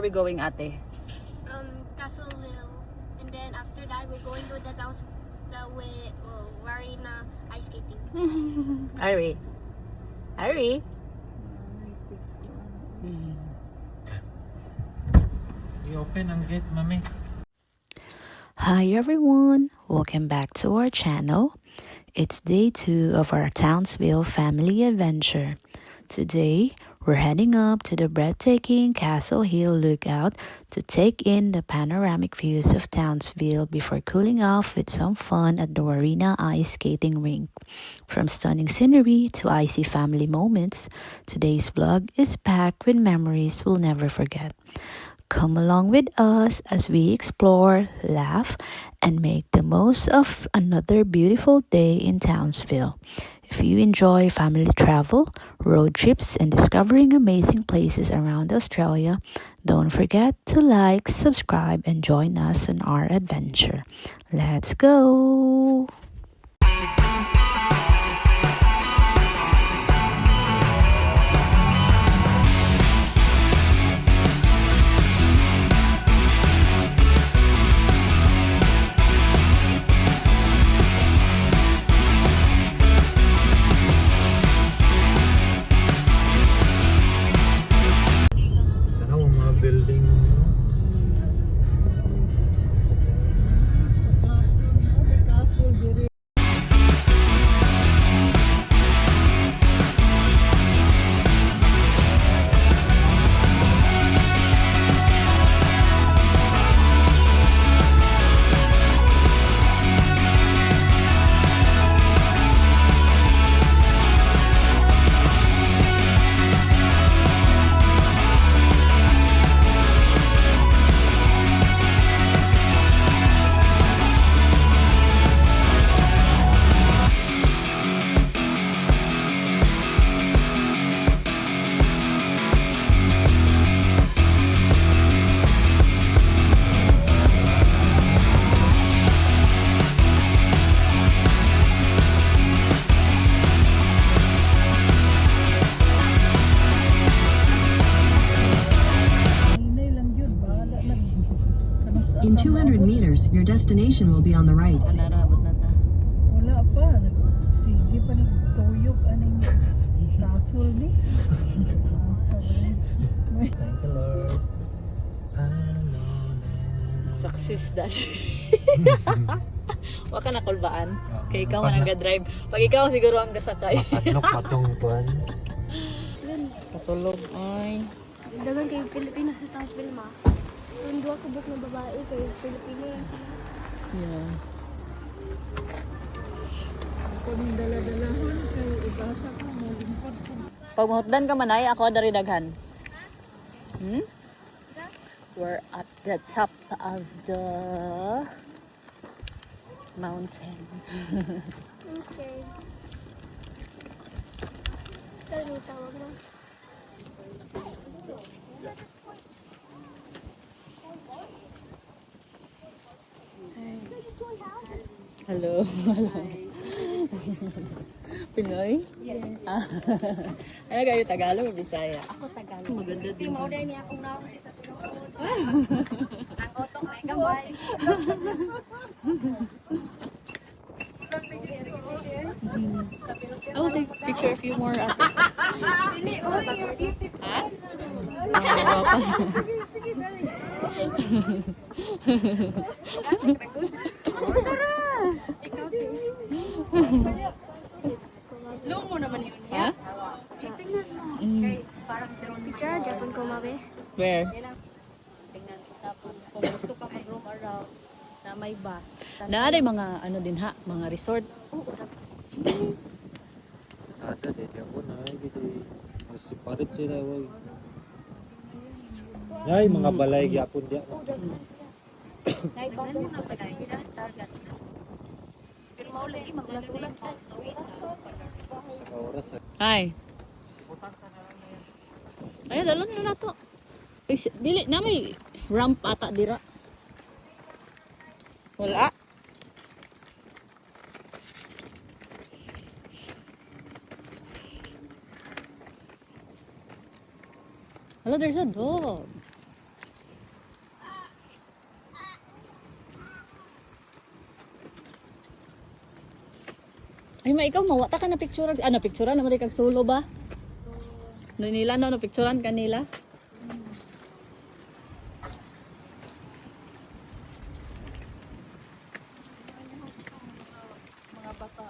we going, ate? Castle Hill, and then after that we're going to the towns that way wearing ice skating. Ari. Ari. I-open ang gate, mami. Hi everyone, welcome back to our channel. It's day 2 of our Townsville family adventure. Today, we're heading up to the breathtaking Castle Hill Lookout to take in the panoramic views of Townsville before cooling off with some fun at the Warina Ice Skating Rink. From stunning scenery to icy family moments, today's vlog is packed with memories we'll never forget. Come along with us as we explore, laugh, and make the most of another beautiful day in Townsville. If you enjoy family travel, road trips, and discovering amazing places around Australia, don't forget to like, subscribe, and join us on our adventure. Let's go! Building. In 200 meters, your destination will be on the right. Narabot na ta. Wala pa. Sige pa ni tuyok aning castle ni. Thank you, Lord. Success dash. Wa ka na kulbaan. Kay ikaw man ang ga-drive. Pag ikaw siguro ang gasakay. Masatlok patong kuan. Patulog. Ay. Dagan kay Pilipino sa Townsville ma. Tundo ako buk ng babae kay Pilipino yan. Yeah. Ako ning dala-dalahan kay ibasa ko mo limpot ko. Pag mahutdan ka man ay ako dari daghan. We're at the top of the mountain. Okay. Saan yung tawag mo? Hello. Pinoy? Yes. Ano kayo, Tagalog o Bisaya? Ako Tagalog. Maganda din. Order niya akong naong isa sa ang otok may gamay. I will take picture of you more after. Dili, oh, you're beautiful. Ha? Sige, sige, dali. Slow mo naman yun. Ha? Tingnan mo. Kay parang drone picture, Japan ko mabe. Where? Tingnan tapos kung gusto ka mag-roam around na may bus. Naaday mga ano din ha, mga resort. Ada deh ako na gitu. Masih parit sila wag. Yay mga balay gyapon dia. Nagano na ba siya? Pero mauli maglagulat ka sa Oras. Hi. Ay, dalan na nato. Dili na may ramp ata dira. Wala. Hello, there's a dog. Ay, ikaw, mawata ka na picturean. Na picturean naman kag solo ba? No, nila, no, na picturean ka nila. Mga bata.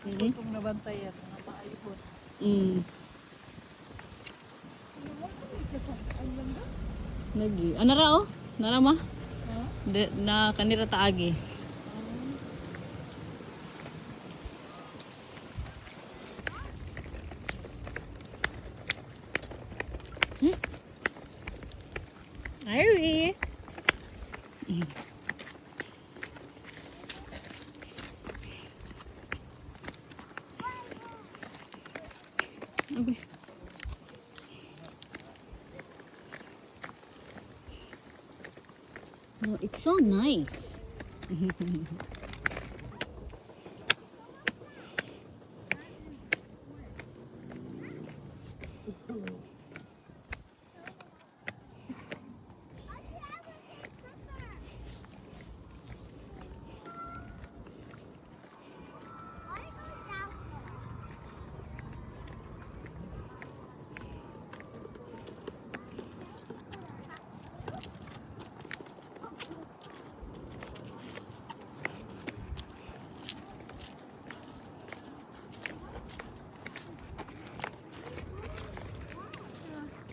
Mhm. Itong nabantayan. Mga maayos. Mm. Lagi. Ano ra oh? Nara ma? De, na kanira taagi. Ari. Okay. Oh, it's so nice.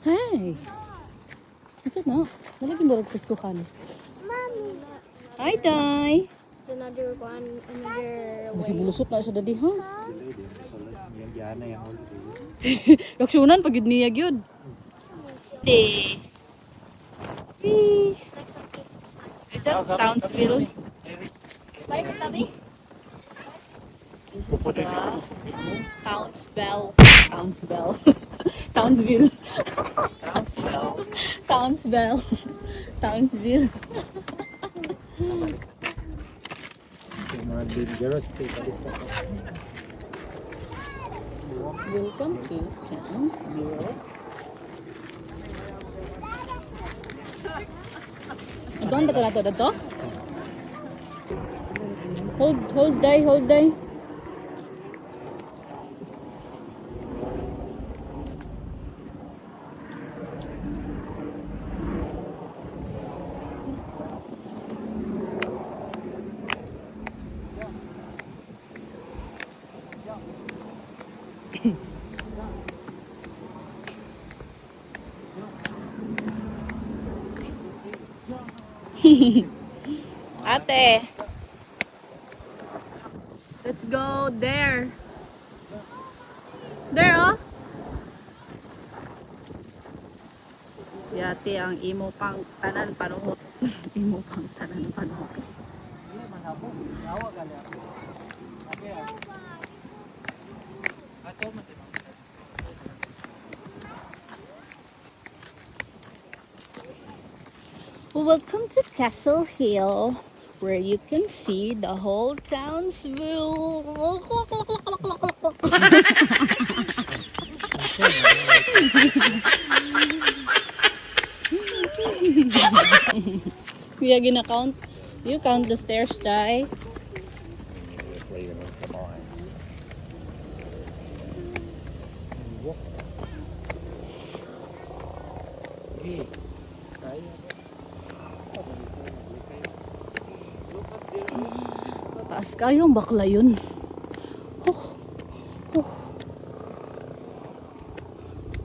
Hey. Ito na. Nalagyan mo rin pusukan. Mommy. Hi, Tay. It's another one, another Kasi way. bulusot na siya dadi, ha? Dili din sa yung gana yung holiday. Yaksyonan, pag yun niya yun. Hey. Is that Townsville? Bye, katabi. Townsville. Townsville. Townsville. Townsville. Townsville. Yung mga dangerous place. Welcome to Townsville. Doon ba ito na ito? Dito? Hold day, hold day. Ate. Let's go there. There, oh. Yati ang imo pang tanan panuhot. Imo pang tanan panuhot. Welcome to Castle Hill, where you can see the whole Townsville. Kuya, gina-count? You count the stairs, Day. Just leaving them. Come on. Taas kayong bakla yun. Huh. Huh.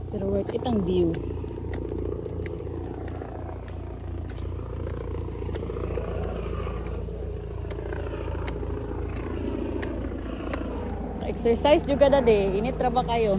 Pero worth it ang view. Exercise juga dade. Init ra ba kayo?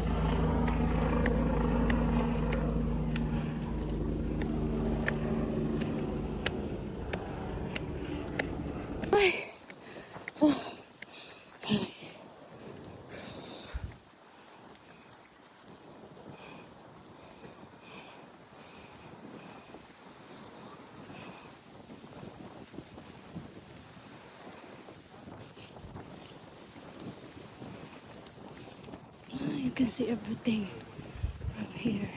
You can see everything from here.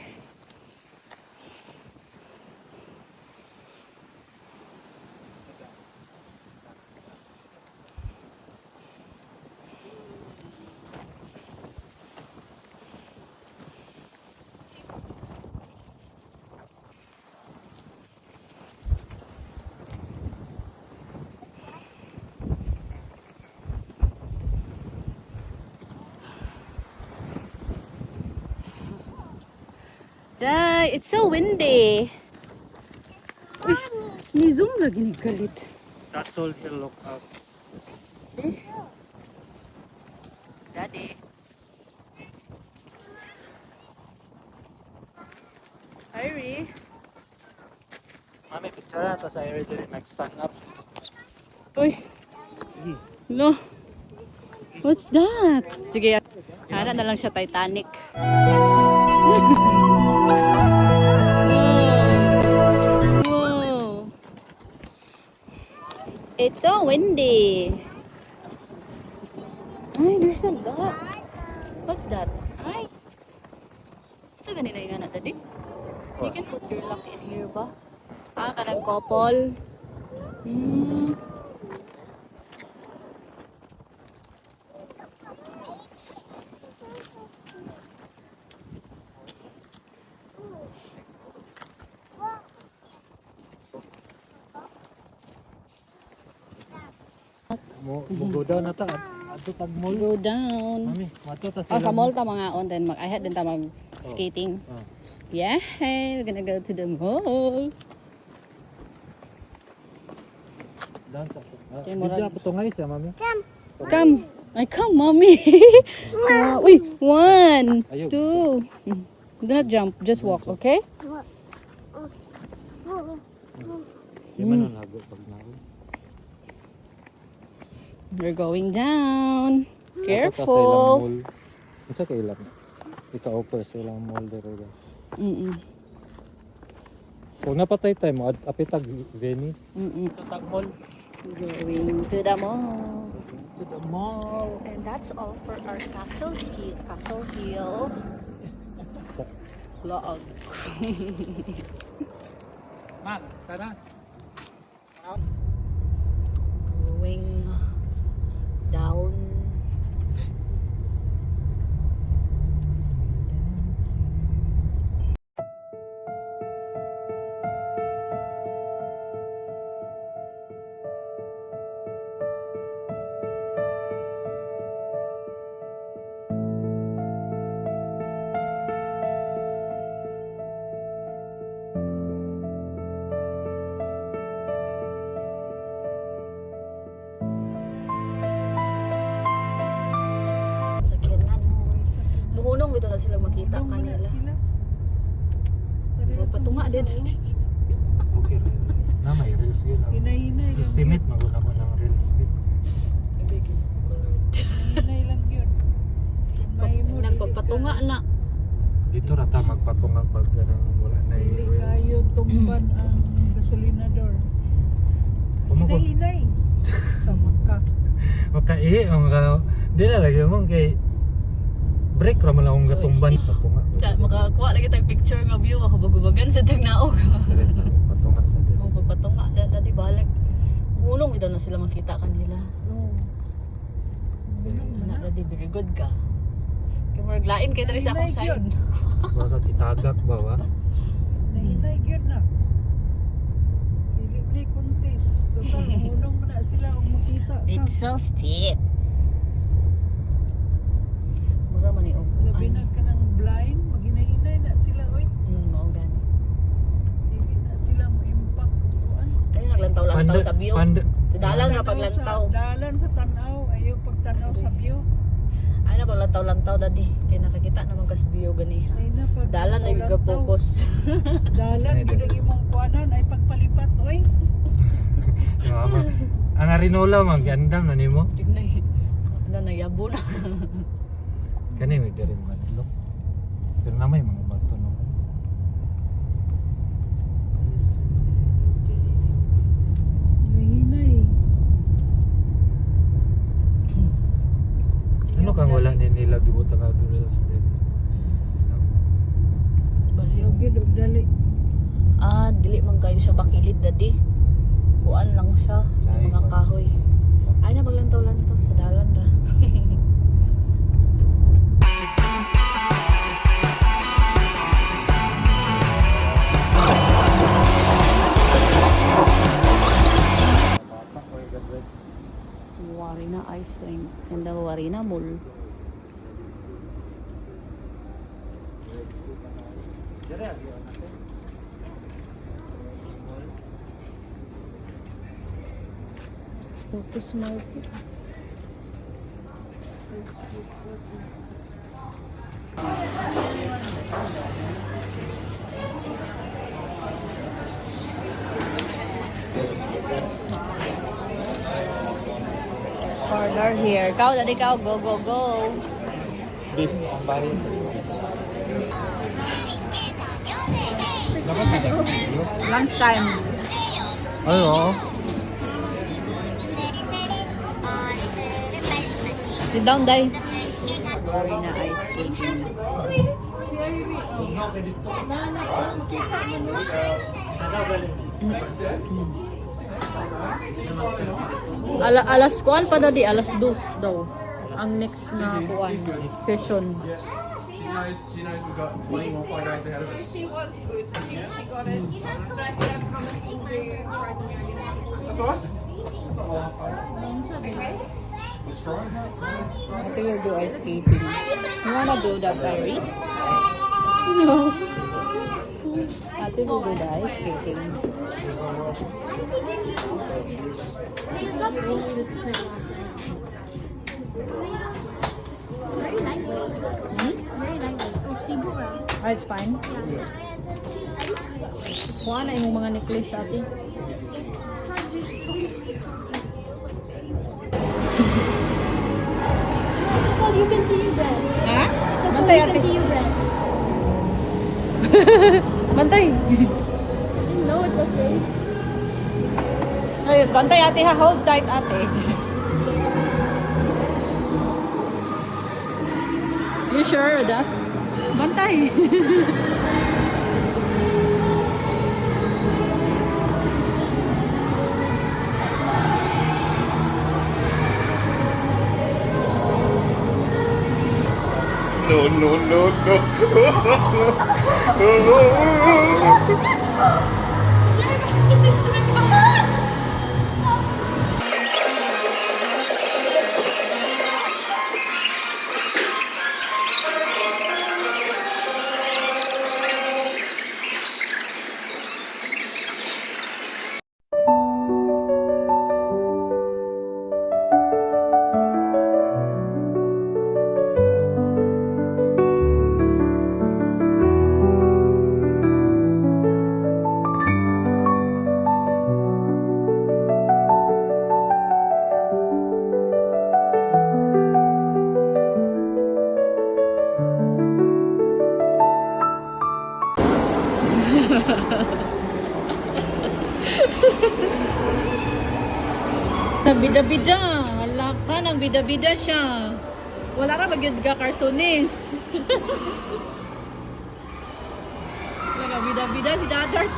Hi, it's so windy. Uy, ni zoom lagi ni galit. Castle Hill Lookout. Daddy. Irie. Mami, picture na to sa area dito. Nag-stand up. Uy. No. What's that? Sige, hana na lang siya Titanic. Whoa. It's so windy. Ay, there's a lot. What's that? Ay. Sa ganina yung anak tadi? You can put your lock in here ba? Ah, kanang couple. Hmm. Mo go down na ta. Ato tag mall. Go down. Mami, mato ta Oh, sila. sa mall ta mga on then mag-ahead din ta mag skating. Oh. Yeah, we're gonna go to the mall. Down sa. Okay, Hindi murag- pa to ngay sa mami. Come. Ay, come, mommy. Uy, 1, Ayaw. 2. Do not jump, just walk, okay? Di man ang lago pag naon. We're going down. Ato ta sa ilang Careful. mall. Unsa kay ilang? Ika-offer sa ilang mall dito. Mm-mm. Kung napatay tayo mo apitag Venice. Mm-mm. Sa tag mall. Going to the mall. To the mall. And that's all for our Castle Hill vlog. Ma'am, tara. Going down. Sakyanan. Buhunong bitaw na sila makita kanila. Patunga din. Okay. Na may reels yun. Hinay-hinay lang Estimate maguna mo ng reels yun. Hinay lang yun. May mo, Nagpagpatunga na. Dito rata magpatunga pag ganang wala na yung dili kayo reels. tumban ang gasolinador. Kumako. Hinay-hinay. Sama ka. Dila lagi mo kay break ra man akong So, gatumban patunga. Makakuha lagi tayong picture nga view. Makabagubagan sa tignaog. Patunga na din. Pagpatunga. Dati balik. Buhunong bitaw na sila makita kanila. No. Na dati very good ka. Kaya maraglain kayo dali sa akong Hinay yun. side. Baka itagak ba wa? Hinay yun na. Dili contest. Total, ulong mo na sila kung makita ka. It's so steep. Mura man ni Labi na ka ng blind, maghinay-hinay na sila, oy. mao gani. Dili na sila mo-impact. Kuan. Ayun naglantaw-lantaw sa view. Dalang na paglantaw. Dalan sa tanaw, ayaw pagtanaw sa view. Ay na paglantaw-lantaw dadi. Kaya nakakita naman kas view gani ha. Ay na pag Dalan na yung focus. Dalan gyud ang imong kuanan ay pagpalipat, oy. Ang arinola man gandam na nimo. Tignan ano na yabo na. Kani may diri mo kanilo. Pero na may mga bato no. Hinay. Ano kang wala ni nila gibutan nga reels din. Ayaw gyud og dali. Dili man kayo siya bakilid dadi. Kuan lang siya, Ay, mga kuan. kahoy. Ay na paglantaw-lantaw sa dalan ra. Warina Ice Swing and the Warina Mall. Focus market. Corner here. Kau, tadi kau. Go, go, go. Beef ang bahay. Lunch time. Ay, oo. Sit down, Day. Marina ice skating. Alas kuan pa dadi, alas 2 daw. Ang next na kuan session. She knows we've got 3 more playgrounds ahead of us. She was good. She got it. But I said I promise we'll do frozen yogurt. That's what I said. It's not the last time. Okay. Let's try. I think we'll do ice skating. You wanna do that, Kyrie? No. I think we'll do the ice skating. Very lightly. Very lightly. Oh, siguro. Ah, it's fine. Kuha na yung mga necklace sa atin. So cold you can see your bread. Ha? So cold Bantay, you can ate. see your bread. Bantay. No, it was safe. Ay, bantay ate ha. Hold tight ate. You sure with that? Bantay. No, no, no, no. Nagbida-bida. Wala ka, nagbida-bida siya. Wala ra magyud ka carsonis. Wala bida-bida si Dadart.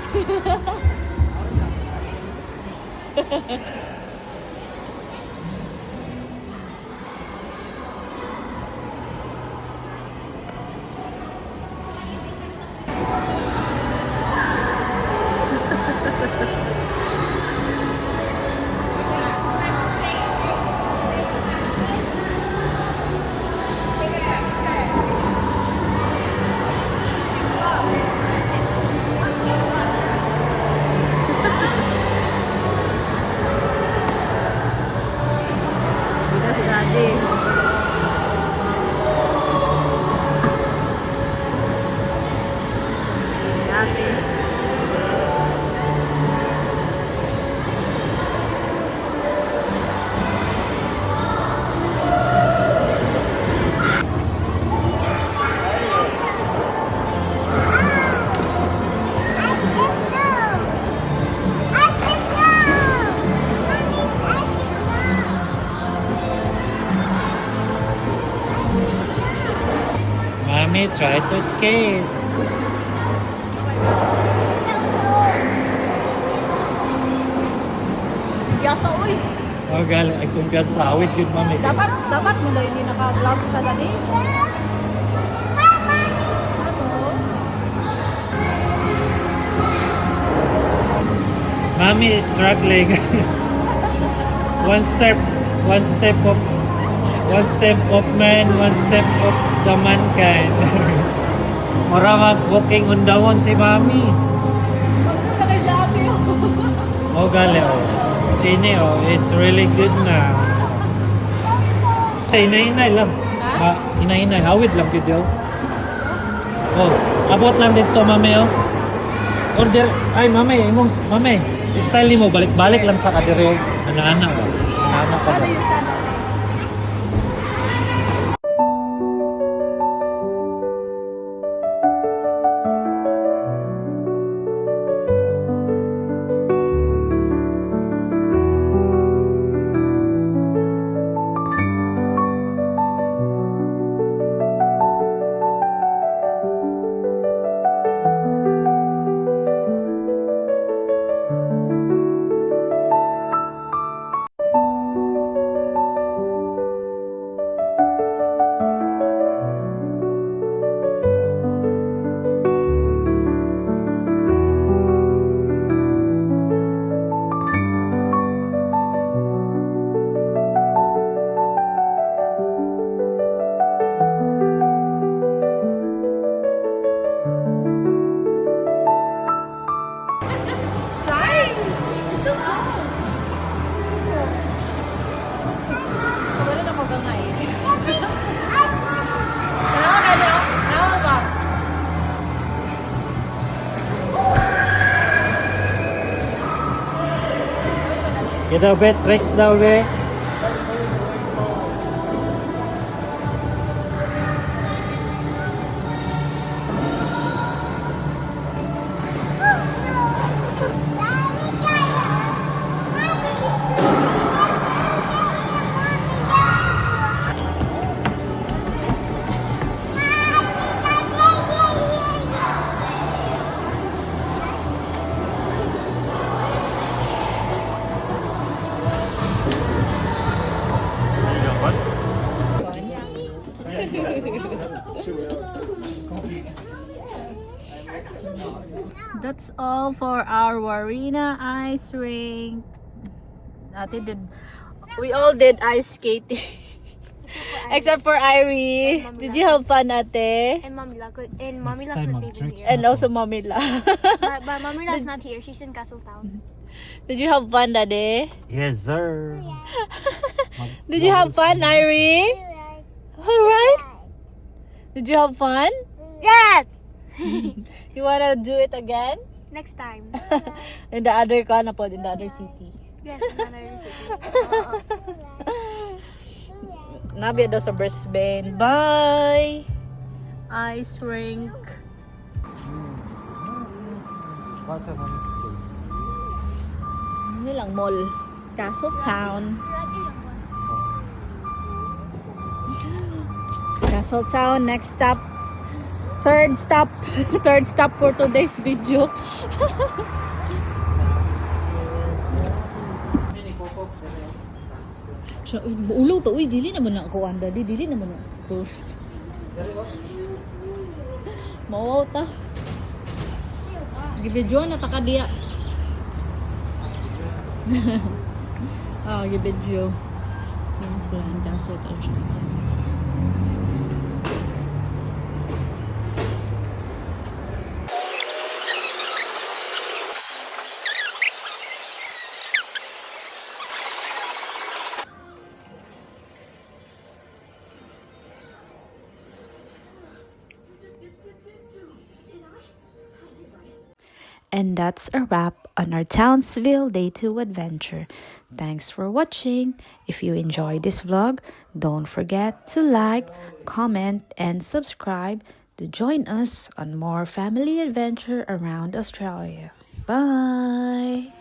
Mommy, try to skate. Yasa uy. Oh, galing. Ay, kumpiyan sa awit yun, mami. Dapat mo daw hindi naka-gloves sa dali. Mommy is struggling. one step of man, one step of the mankind. Para mag-walking on dawon si Mami. Magpunta kay sa ate oh. Oh, gali oh. Chini oh, is really good na. Hinay-hinay lang. Hinay-hinay. Hawid lang yun oh. Oh, abot lang dito Mami oh. Order. Ay Mami, imong Mami. Style ni mo, balik-balik lang sa kadiri. Anak-anak oh. Anak ka ba? Kabalan ako gangay. Ano ba? Kita bet, tricks daw be. That's all for our Warina ice rink. We all did ice skating. Except for Irie. Did you have fun, ate? And Mamila Mamila's not even here. And also Mamila. But Mamila's not here. She's in Castletown. Did you have fun, Daddy? Yes, sir. Did you have fun, Irie? Alright. Did you have fun? Yes! You wanna do it again? Next time. In the other in the other city. Yes, in another city. Nabi daw sa Brisbane. Bye! Ice rink. Ano lang mall? Castletown. Castletown, next stop. Third stop. Third stop for today's video. Ulo to, uy, dili naman na ako anda, dili naman na ako. Mawaw ta. Gibidyo na taka diya. Gibidyo. Yan sila, ang daso ta siya. And that's a wrap on our Townsville Day 2 adventure. Thanks for watching. If you enjoyed this vlog, don't forget to like, comment, and subscribe to join us on more family adventure around Australia. Bye!